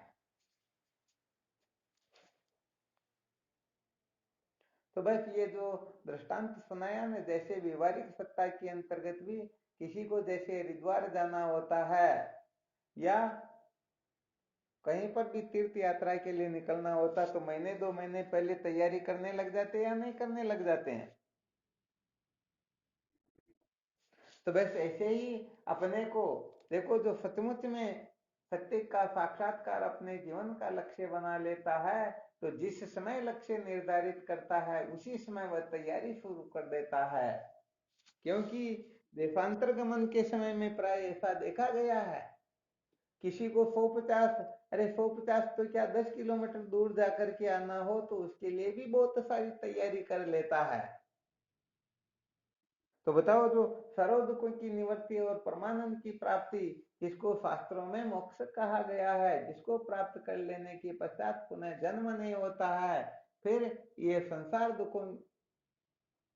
तो बस ये जो दृष्टांत सुनाया ना, जैसे व्यवहारिक सत्ता के अंतर्गत भी किसी को जैसे हरिद्वार जाना होता है या कहीं पर भी तीर्थ यात्रा के लिए निकलना होता, तो महीने 2 महीने पहले तैयारी करने लग जाते हैं या नहीं करने लग जाते हैं। तो बस ऐसे ही अपने को देखो, जो सचमुच में सत्य का साक्षात्कार अपने जीवन का लक्ष्य बना लेता है, तो जिस समय लक्ष्य निर्धारित करता है उसी समय वह तैयारी शुरू कर देता है। क्योंकि देशांतर गमन के समय में प्राय ऐसा देखा गया है, किसी को 150, अरे 150 तो क्या 10 किलोमीटर दूर जाकर के आना हो तो उसके लिए भी बहुत सारी तैयारी कर लेता है। तो बताओ, जो सर्व दुखों की निवृत्ति और परमानंद की प्राप्ति, जिसको शास्त्रों में मोक्ष कहा गया है, जिसको प्राप्त कर लेने के पश्चात पुनः जन्म नहीं होता है, फिर ये संसार दुखों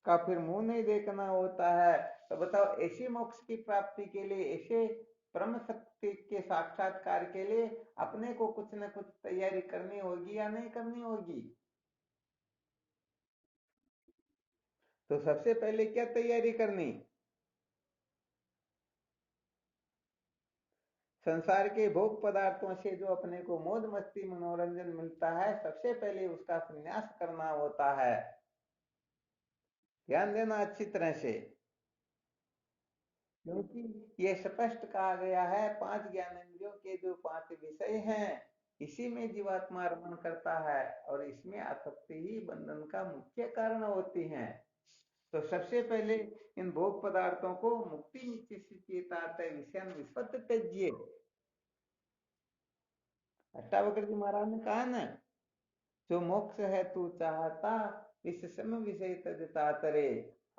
का फिर मुंह नहीं देखना होता है। तो बताओ, ऐसी मोक्ष की प्राप्ति के लिए, ऐसे परम सत्य के साक्षात्कार के लिए अपने को कुछ न कुछ तैयारी करनी होगी या नहीं करनी होगी। तो सबसे पहले क्या तैयारी करनी, संसार के भोग पदार्थों से जो अपने को मौज मस्ती मनोरंजन मिलता है, सबसे पहले उसका संन्यास करना होता है। ध्यान देना अच्छी तरह से, क्योंकि ये स्पष्ट कहा गया है, 5 ज्ञानेंद्रियों के जो 5 विषय हैं, इसी में जीवात्मा रमण करता है और इसमें आसक्ति ही बंधन का मुख्य कारण होती है। तो सबसे पहले इन भोग पदार्थों को मुक्ति निश्चित विषयान विस्पत त्यज्य, अष्टावक्र जी महाराज ने कहा ना, जो मोक्ष है तू चाहता, इस सम विषय तजता तरे,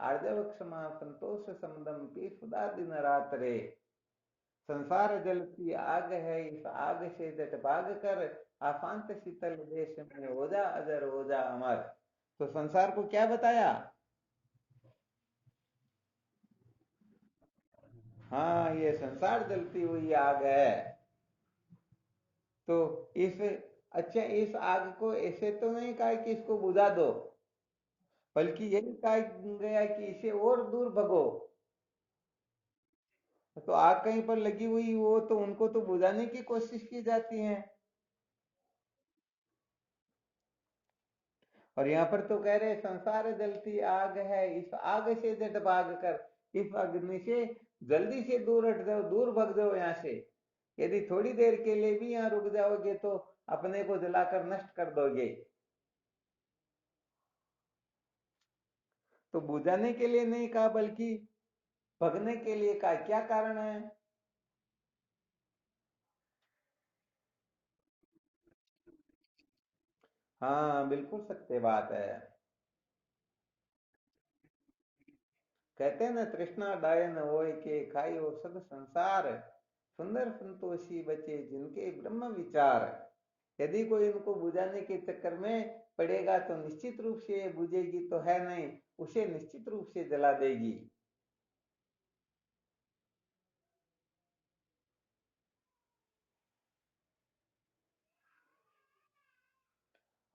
आर्जव क्षमा संतोष समदम पी सुधा दिन रात रे। संसार जल की आग है, इस आग से जट भाग कर, आशांत शीतल देश में हो जा अजर, हो जा अमर। तो संसार को क्या बताया, हाँ ये संसार जलती हुई आग है। तो इस, अच्छा इस आग को ऐसे तो नहीं कहा कि इसको बुझा दो, बल्कि यही कहा गया कि इसे और दूर भगो। तो आग कहीं पर लगी हुई हो तो उनको तो बुझाने की कोशिश की जाती है। और यहाँ पर तो कह रहे संसार जलती आग है, इस आग से जट भाग कर, इस अग्नि से जल्दी से दूर हट जाओ, दूर भग जाओ यहाँ से। यदि थोड़ी देर के लिए भी यहाँ रुक जाओगे तो अपने को जलाकर नष्ट कर दोगे। तो बुझाने के लिए नहीं कहा, बल्कि भगने के लिए कहा। क्या कारण है, हाँ बिल्कुल सत्य बात है। कहते हैं ना, तृष्णा डाय न होय के खाई हो सब संसार, सुंदर संतोषी बचे जिनके ब्रह्म विचार। यदि कोई इनको बुझाने के चक्कर में पड़ेगा तो निश्चित रूप से ये बुझेगी तो है नहीं, उसे निश्चित रूप से जला देगी।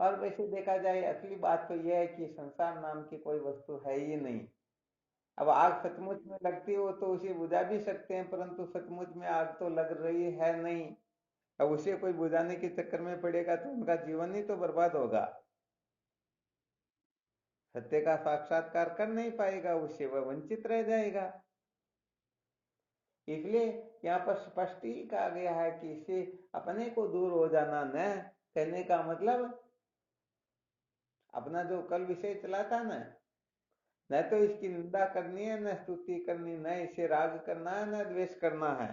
और वैसे देखा जाए, असली बात तो यह है कि संसार नाम की कोई वस्तु है ही नहीं। अब आग सचमुच में लगती हो तो उसे बुझा भी सकते हैं, परंतु सचमुच में आग तो लग रही है नहीं। अब उसे कोई बुझाने के चक्कर में पड़ेगा तो उनका जीवन ही तो बर्बाद होगा, सत्य का साक्षात्कार कर नहीं पाएगा, उससे वह वंचित रह जाएगा। इसलिए यहाँ पर स्पष्ट ही कहा गया है कि इससे अपने को दूर हो जाना, न कहने का मतलब अपना जो कल विषय चला था ना, न तो इसकी निंदा करनी है, न स्तुति करनी, न इसे राग करना है, न द्वेष करना है।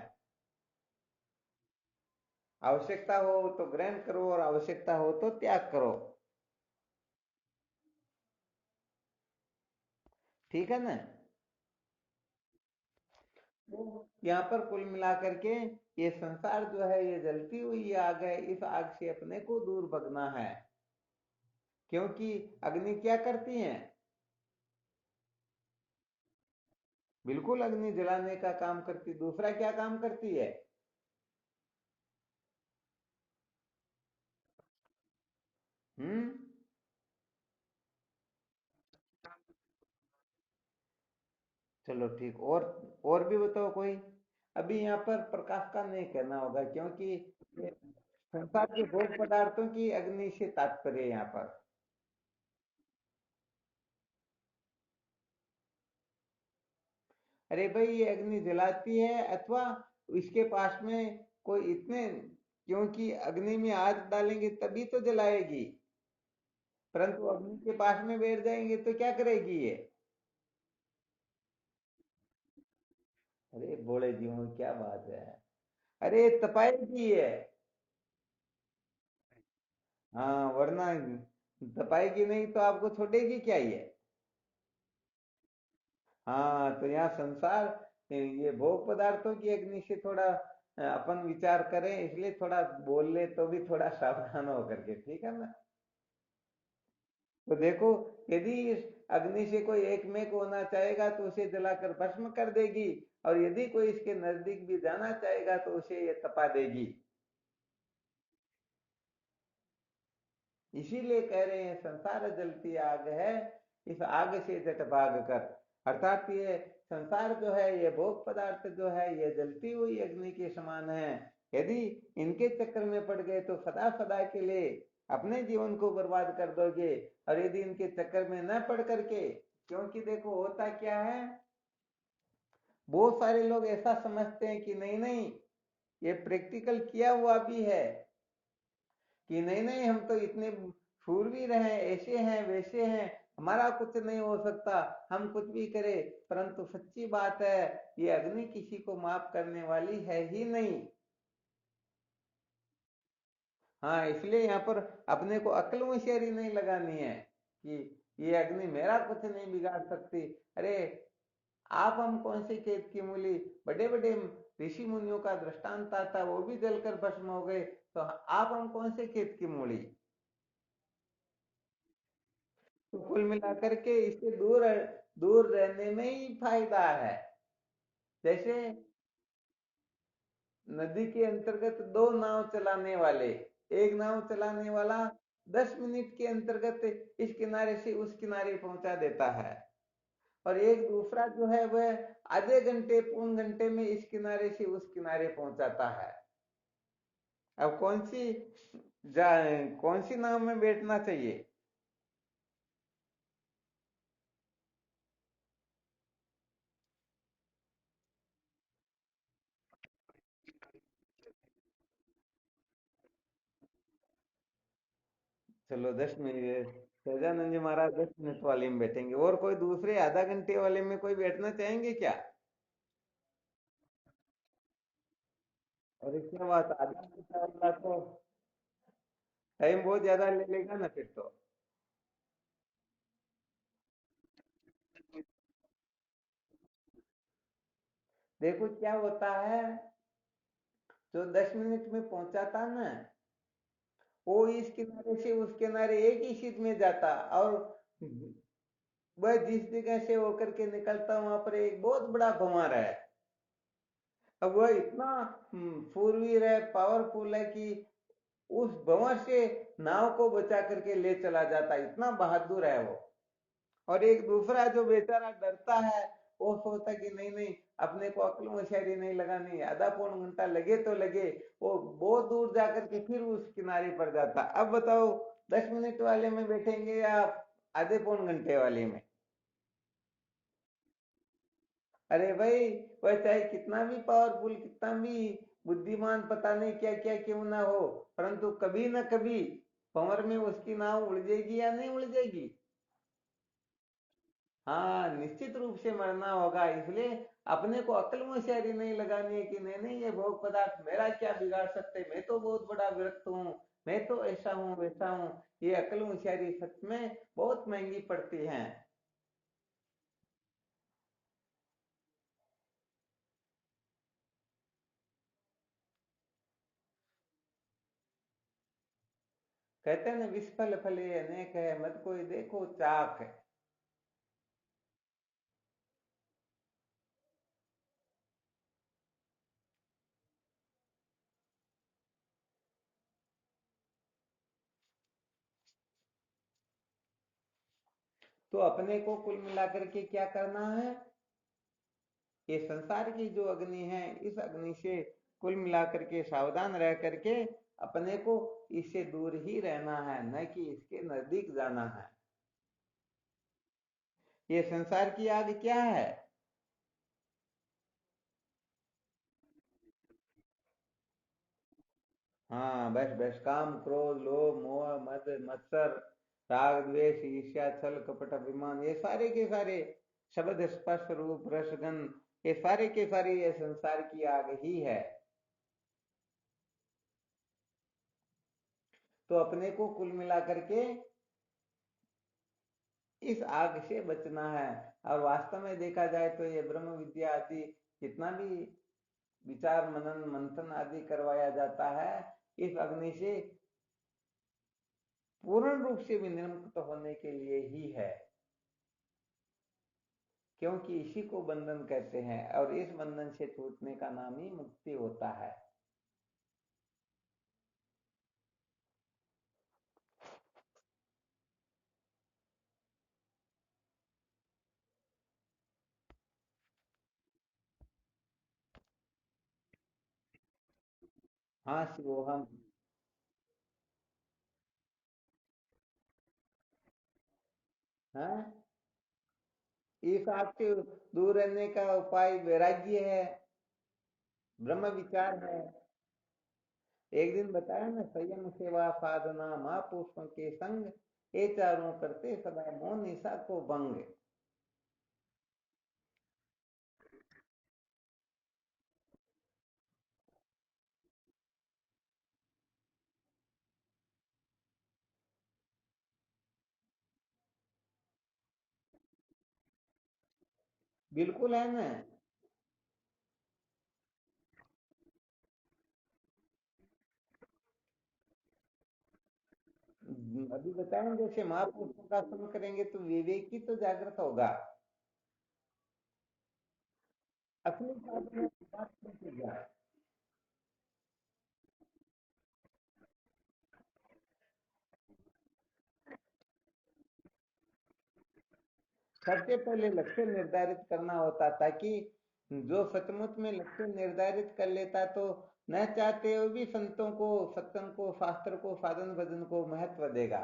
आवश्यकता हो तो ग्रहण करो और आवश्यकता हो तो त्याग करो। ठीक है ना। तो यहाँ पर कुल मिलाकर के ये संसार जो है ये जलती हुई आग है, इस आग से अपने को दूर भगना है। क्योंकि अग्नि क्या करती है, बिल्कुल अग्नि जलाने का काम करती, दूसरा क्या काम करती है, हम्म। चलो ठीक। और भी बताओ कोई। अभी यहाँ पर प्रकाश का नहीं कहना होगा, क्योंकि ये संसार के भोग पदार्थों की अग्नि से तात्पर्य है यहाँ पर। अरे भाई, ये अग्नि जलाती है अथवा इसके पास में कोई इतने, क्योंकि अग्नि में हाथ डालेंगे तभी तो जलाएगी, परंतु अग्नि के पास में बैठ जाएंगे तो क्या करेगी ये। अरे बोले जीवन, क्या बात है। अरे तपाएगी है। हाँ, वरना तपाएगी नहीं तो आपको छोड़ेगी क्या ये। हाँ, तो यहाँ संसार, ये भोग पदार्थों की अग्नि से थोड़ा अपन विचार करें, इसलिए थोड़ा बोल ले तो भी थोड़ा सावधान होकर के, ठीक है ना। तो देखो, यदि इस अग्नि से कोई एक में को होना चाहेगा तो उसे जलाकर भस्म कर देगी, और यदि कोई इसके नजदीक भी जाना चाहेगा तो उसे ये तपा देगी। इसीलिए कह रहे हैं संसार जलती आग है, इस आग से जट भाग कर। अर्थात ये संसार जो है, ये भोग पदार्थ जो है, ये जलती हुई अग्नि के समान है। यदि इनके चक्कर में पड़ गए तो सदा सदा के लिए अपने जीवन को बर्बाद कर दोगे। और यदि इनके चक्कर में न पड़ करके, क्योंकि देखो होता क्या है, बहुत सारे लोग ऐसा समझते हैं कि नहीं नहीं, ये प्रैक्टिकल किया हुआ भी है, कि नहीं नहीं हम तो इतने शूरवीर हैं, ऐसे हैं वैसे हैं, हमारा कुछ नहीं हो सकता, हम कुछ भी करें। परंतु सच्ची बात है, ये अग्नि किसी को माफ करने वाली है ही नहीं। हाँ, इसलिए यहाँ पर अपने को अक्ल होशियारी नहीं लगानी है कि ये अग्नि मेरा कुछ नहीं बिगाड़ सकती। अरे, आप हम कौन से खेत की मूली, बड़े बड़े ऋषि मुनियों का दृष्टांत आता, वो भी जलकर भस्म हो गए, तो आप हम कौन से खेत की मूली। तो कुल मिलाकर के इससे दूर दूर रहने में ही फायदा है। जैसे नदी के अंतर्गत दो नाव चलाने वाले, एक नाव चलाने वाला 10 मिनट के अंतर्गत इस किनारे से उस किनारे पहुंचा देता है, और एक दूसरा जो है वह आधे घंटे पौन घंटे में इस किनारे से उस किनारे पहुंचाता है। अब कौन सी नाव में बैठना चाहिए। चलो 10 मिनट, सहजानंद जी महाराज 10 मिनट वाले में बैठेंगे, और कोई दूसरे आधा घंटे वाले में कोई बैठना चाहेंगे क्या। और इसके बाद आधा घंटा वाला तो टाइम बहुत ज्यादा ले लेगा ना फिर तो। देखो क्या होता है, जो 10 मिनट में पहुंचाता ना, वो इस किनारे से उस किनारे एक ही सीध में जाता, और वह जिस जगह से होकर के निकलता वहां पर एक बहुत बड़ा भंवर है। अब वह इतना फूरवीर है, पावरफुल है कि उस भंवर से नाव को बचा करके ले चला जाता, इतना बहादुर है वो। और एक दूसरा जो बेचारा डरता है, वो सोचता कि नहीं नहीं, अपने को अक्ल होशियारी नहीं लगानी, आधा पौन घंटा लगे तो लगे, वो बहुत दूर जाकर के फिर उस किनारे पर जाता। अब बताओ, 10 मिनट वाले में बैठेंगे या आधे पौन घंटे वाले में। अरे भाई, वह चाहे कितना भी पावरफुल, कितना भी बुद्धिमान, पता नहीं क्या क्या क्यों ना हो, परंतु कभी ना कभी भंवर में उसकी नाव उलझेगी या नहीं उलझेगी। हाँ, निश्चित रूप से मरना होगा। इसलिए अपने को अक्ल होशियारी नहीं लगानी है कि नहीं नहीं, ये भोग पदार्थ मेरा क्या बिगाड़ सकते, मैं तो बहुत बड़ा विरक्त हूँ, मैं तो ऐसा हूँ वैसा हूँ। ये अक्ल होशियारी सच में बहुत महंगी पड़ती है। कहते हैं ना, विस्फल फले अनेक है, मत कोई देखो चाक। तो अपने को कुल मिलाकर के क्या करना है, ये संसार की जो अग्नि है इस अग्नि से कुल मिलाकर के सावधान रह करके अपने को इससे दूर ही रहना है, न कि इसके नजदीक जाना है। ये संसार की आग क्या है? हाँ, बस बस, काम क्रोध लोभ मोह मद मत्सर राग द्वेष ईर्ष्या छल कपट अभिमान, ये सारे के सारे शब्द स्पर्श रूप रसगंध, ये सारे के सारे ये संसार की आग ही है। तो अपने को कुल मिलाकर के इस आग से बचना है। और वास्तव में देखा जाए तो ये ब्रह्म विद्या आदि जितना भी विचार मनन मंथन आदि करवाया जाता है, इस अग्नि से पूर्ण रूप से विनिर्मुक्त होने के लिए ही है, क्योंकि इसी को बंधन कहते हैं और इस बंधन से छूटने का नाम ही मुक्ति होता है। हाँ शिवोहम। है, इस आग से दूर रहने का उपाय वैराग्य है, ब्रह्म विचार है। एक दिन बताया ना, संयम सेवा साधना महापुरुषों के संग, ये चारों करते सदा मौन निशा को भंग। बिल्कुल है ना। अभी बताएं, जैसे महापुरुषों का संग करेंगे तो विवेक ही तो जागृत होगा। असली साधना बात नहीं है। सबसे पहले लक्ष्य निर्धारित करना होता, ताकि जो सचमुच में लक्ष्य निर्धारित कर लेता तो न चाहते हुए भी संतों को सत्संग को शास्त्र को साधन भजन को महत्व देगा।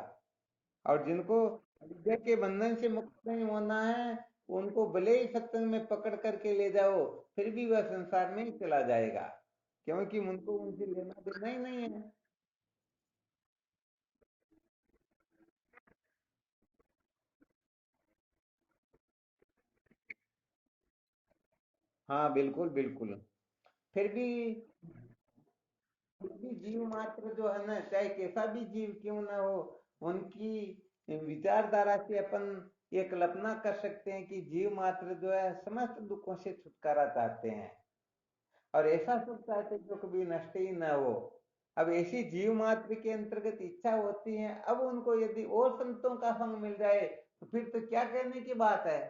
और जिनको विद्या के बंधन से मुक्त नहीं होना है, उनको भले ही सत्संग में पकड़ करके ले जाओ, फिर भी वह संसार में ही चला जाएगा, क्योंकि उनको उनसे लेना देना ही नहीं है। हाँ बिल्कुल बिल्कुल। फिर भी फिर भी जीव मात्र जो है ना, चाहे कैसा भी जीव क्यों ना हो, उनकी विचारधारा से अपन ये कल्पना कर सकते हैं कि जीव मात्र जो है समस्त दुखों से छुटकारा चाहते हैं और ऐसा सुख चाहते हैं जो कभी नष्ट ही ना हो। अब ऐसी जीव मात्र के अंतर्गत इच्छा होती है, अब उनको यदि और संतों का संग मिल जाए तो फिर तो क्या कहने की बात है।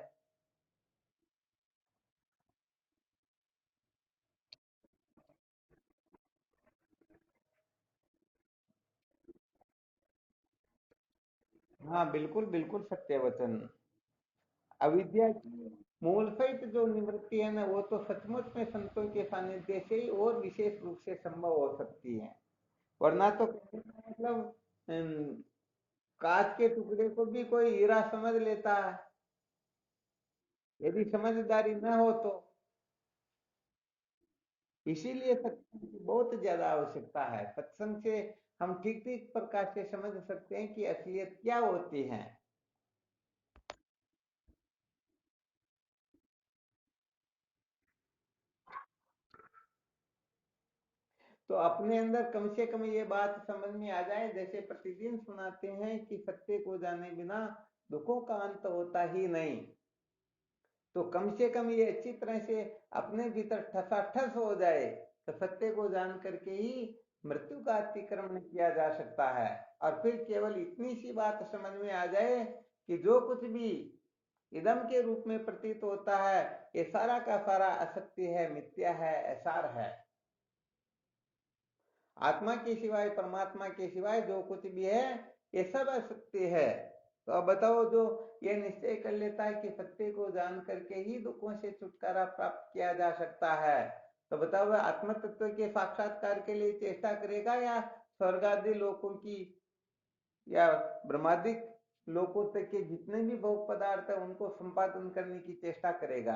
हाँ बिल्कुल बिल्कुल, सत्य वचन। अविद्या की मूल सहित जो निवृत्ति है ना, वो तो सचमुच में संतों के सानिध्य से ही और विशेष रूप से संभव हो सकती है। वरना तो कहने का मतलब, कांच के टुकड़े को भी कोई हीरा समझ लेता है, यदि समझदारी न हो तो। इसीलिए सत्संग की बहुत ज्यादा आवश्यकता है। सत्संग से हम ठीक ठीक प्रकार से समझ सकते हैं कि असलियत क्या होती है। तो अपने अंदर कम से कम ये बात समझ में आ जाए, जैसे प्रतिदिन सुनाते हैं कि सत्य को जाने बिना दुखों का अंत होता ही नहीं। तो कम से कम ये अच्छी तरह से अपने भीतर ठसाठस हो जाए, तो सत्य को जान करके ही मृत्यु का अतिक्रमण किया जा सकता है। और फिर केवल इतनी सी बात समझ में आ जाए कि जो कुछ भी इदम के रूप में प्रतीत होता है, ये सारा का सारा असत्य है, मिथ्या है, असार है। आत्मा के सिवाय परमात्मा के सिवाय जो कुछ भी है, ये सब असत्य है। तो अब बताओ, जो ये निश्चय कर लेता है कि सत्य को जान करके ही दुखों से छुटकारा प्राप्त किया जा सकता है, तो बताओ वह आत्म तत्व के साक्षात्कार के लिए चेष्टा करेगा, या स्वर्ग आदि लोकों की, या ब्रह्मादिक लोकों तक के जितने भी भोग पदार्थ है उनको संपादन करने की चेष्टा करेगा?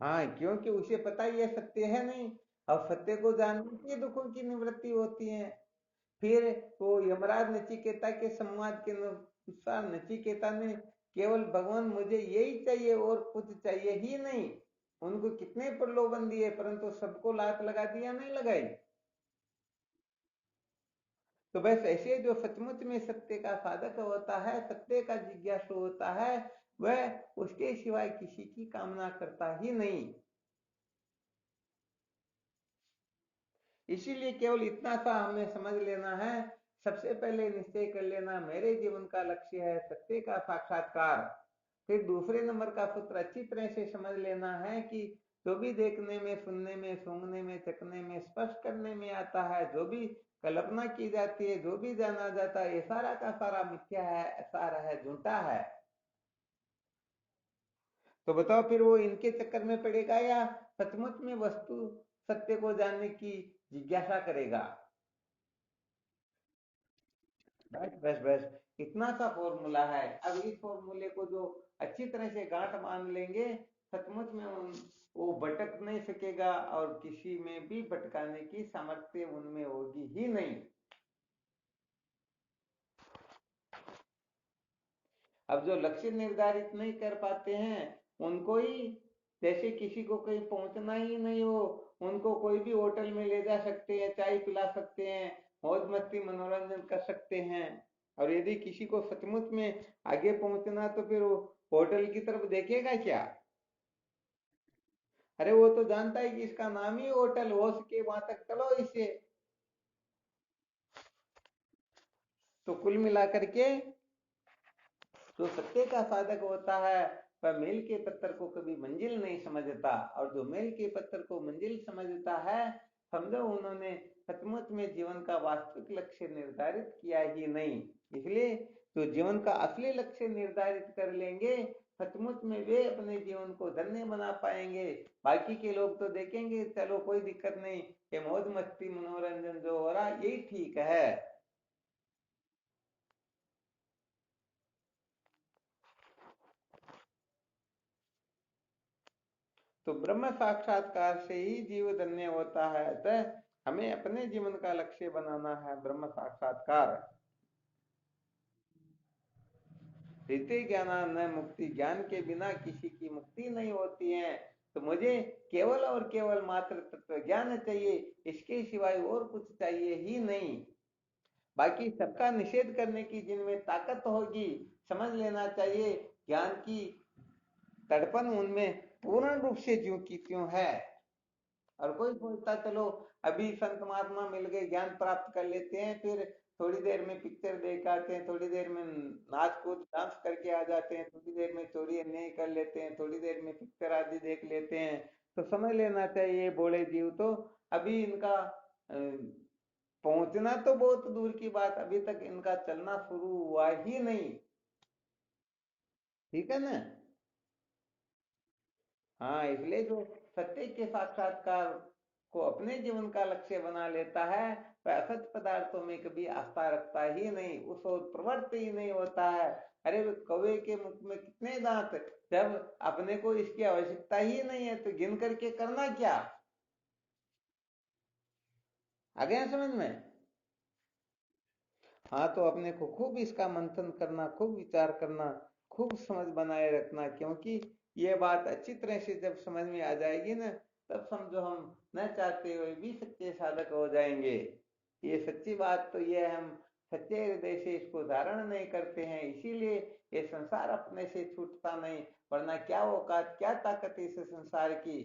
हाँ, क्योंकि उसे पता ही है सत्य है नहीं। अब सत्य को जानने से दुखों की निवृत्ति होती है। फिर वो यमराज नचिकेता के संवाद के अनुसार नचिकेता ने केवल भगवान मुझे यही चाहिए और कुछ चाहिए ही नहीं, उनको कितने प्रलोभन दिए परंतु सबको लात लगा दिया, नहीं लगाई। तो बस ऐसे जो सचमुच में सत्य का साधक होता है, सत्य का जिज्ञासु होता है, वह उसके सिवाय किसी की कामना करता ही नहीं। इसीलिए केवल इतना सा हमें समझ लेना है, सबसे पहले निश्चय कर लेना मेरे जीवन का लक्ष्य है सत्य का साक्षात्कार। फिर दूसरे नंबर का सूत्र अच्छी तरह से समझ लेना है कि जो भी देखने में, सुनने में, सूंघने में, चखने में, स्पर्श करने में आता है, जो भी कल्पना की जाती है, जो भी जाना जाता है, ये सारा का सारा मिथ्या है, सारा है झूठा है। तो बताओ फिर वो इनके चक्कर में पड़ेगा, या सचमुच में वस्तु सत्य को जानने की जिज्ञासा करेगा? बस बस बस, इतना सा फॉर्मूला है। अब इस फॉर्मूले को जो अच्छी तरह से गांठ मान लेंगे, सचमुच में वो भटक नहीं सकेगा और किसी में भी भटकाने की सामर्थ्य उनमें होगी ही नहीं। अब जो लक्ष्य निर्धारित नहीं कर पाते हैं उनको ही, जैसे किसी को कहीं पहुंचना ही नहीं हो, उनको कोई भी होटल में ले जा सकते हैं, चाय पिला सकते हैं, मौज मस्ती मनोरंजन कर सकते हैं। और यदि किसी को सचमुच में आगे पहुंचना, तो फिर वो होटल की तरफ देखेगा क्या? अरे वो तो जानता है कि इसका नाम ही होटल, हो सके वहां तक चलो इसे। तो कुल मिलाकर के जो सत्य का साधक होता है वह मेल के पत्थर को कभी मंजिल नहीं समझता, और जो मेल के पत्थर को मंजिल समझता है, समझो उन्होंने सचमुच में जीवन का वास्तविक लक्ष्य निर्धारित किया ही नहीं। इसलिए जो जीवन का असली लक्ष्य निर्धारित कर लेंगे, सचमुच में वे अपने जीवन को धन्य बना पाएंगे। बाकी के लोग तो देखेंगे चलो कोई दिक्कत नहीं, ये मौज मस्ती मनोरंजन जो हो रहा यही ठीक है। तो ब्रह्म साक्षात्कार से ही जीव धन्य होता है। अतः हमें अपने जीवन का लक्ष्य बनाना है ब्रह्म साक्षात्कार। रीते ज्ञाना न मुक्ति, ज्ञान के बिना किसी की मुक्ति नहीं होती है। तो मुझे केवल और केवल मात्र तत्व ज्ञान चाहिए, इसके सिवाय और कुछ चाहिए ही नहीं। बाकी सबका निषेध करने की जिनमें ताकत होगी, समझ लेना चाहिए ज्ञान की तड़पन उनमें पूर्ण रूप से ज्यों की त्यों है। और कोई सोचता चलो अभी संत महात्मा मिल गए, ज्ञान प्राप्त कर लेते हैं, फिर थोड़ी देर में पिक्चर देख आते हैं, थोड़ी देर में नाच कूद डांस करके आ जाते हैं, थोड़ी देर में चोरी अन्याय कर लेते हैं, थोड़ी देर में पिक्चर आदि देख लेते हैं। तो समझ लेना चाहिए बोले जीव तो अभी इनका पहुंचना तो बहुत दूर की बात, अभी तक इनका चलना शुरू हुआ ही नहीं। ठीक है ना? हाँ, इसलिए जो सत्य के साक्षात्कार को अपने जीवन का लक्ष्य बना लेता है, वह असत पदार्थों में कभी आस्था रखता ही नहीं, उस ओर प्रवृत्त ही नहीं होता है। अरे वो कौवे के मुख में कितने दांत, जब अपने को इसकी आवश्यकता ही नहीं है तो गिन करके करना क्या? आ गया समझ में? हाँ, तो अपने को खूब इसका मंथन करना, खूब विचार करना, खूब समझ बनाए रखना, क्योंकि ये बात अच्छी तरह से जब समझ में आ जाएगी ना, तब समझो हम न चाहते हुए भी सच्चे साधक हो जाएंगे। ये सच्ची बात तो ये है, हम सच्चे हृदय से इसको धारण नहीं करते हैं, इसीलिए ये संसार अपने से छूटता नहीं। वरना क्या औकात, क्या ताकत इस संसार की?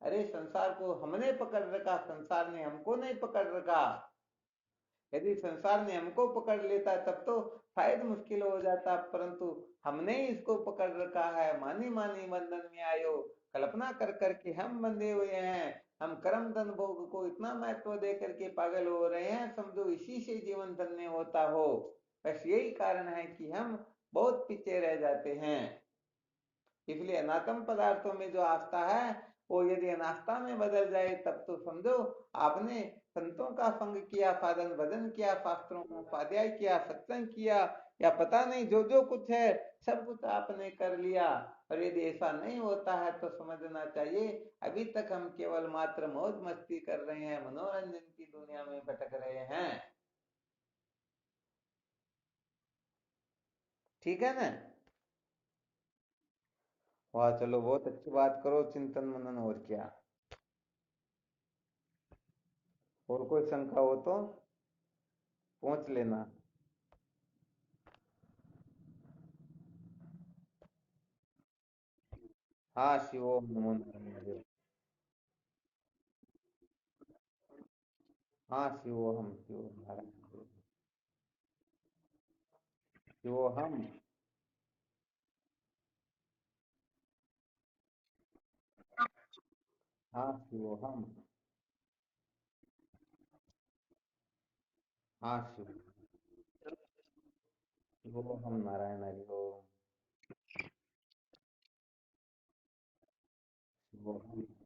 अरे संसार को हमने पकड़ रखा, संसार ने हमको नहीं पकड़ रखा। यदि संसार ने हमको पकड़ लेता तब तो शायद मुश्किल हो जाता, परंतु हमने ही इसको पकड़ रखा है। मानी मानी बंधन में आयो, कल्पना कर करके हम बंधे हुए हैं। हम कर्म धन भोग को इतना महत्व दे करके पागल हो रहे हैं, समझो इसी से जीवन धन्य होता हो। बस यही कारण है कि हम बहुत पीछे रह जाते हैं। इसलिए अनात्म पदार्थों में जो आस्था है वो यदि अनास्था में बदल जाए तब तो समझो आपने संतों का संग किया, साधन भजन किया, शास्त्रों का स्वाध्याय किया, सत्संग किया, या पता नहीं जो जो कुछ है सब कुछ आपने कर लिया। और यदि ऐसा नहीं होता है तो समझना चाहिए अभी तक हम केवल मात्र मौज मस्ती कर रहे हैं, मनोरंजन की दुनिया में भटक रहे हैं। ठीक है ना? वाह, चलो बहुत अच्छी बात करो, चिंतन मनन, और क्या। और कोई शंका हो तो पूछ लेना। हाँ, शिवोम नमो नारायण। हाँ, शिवोहम, शिवोहम नारायण। शिवोहम। हाँ, शिवोहम। हाँ, शिवोहम नारायण, हरि ओम। शिवोहम।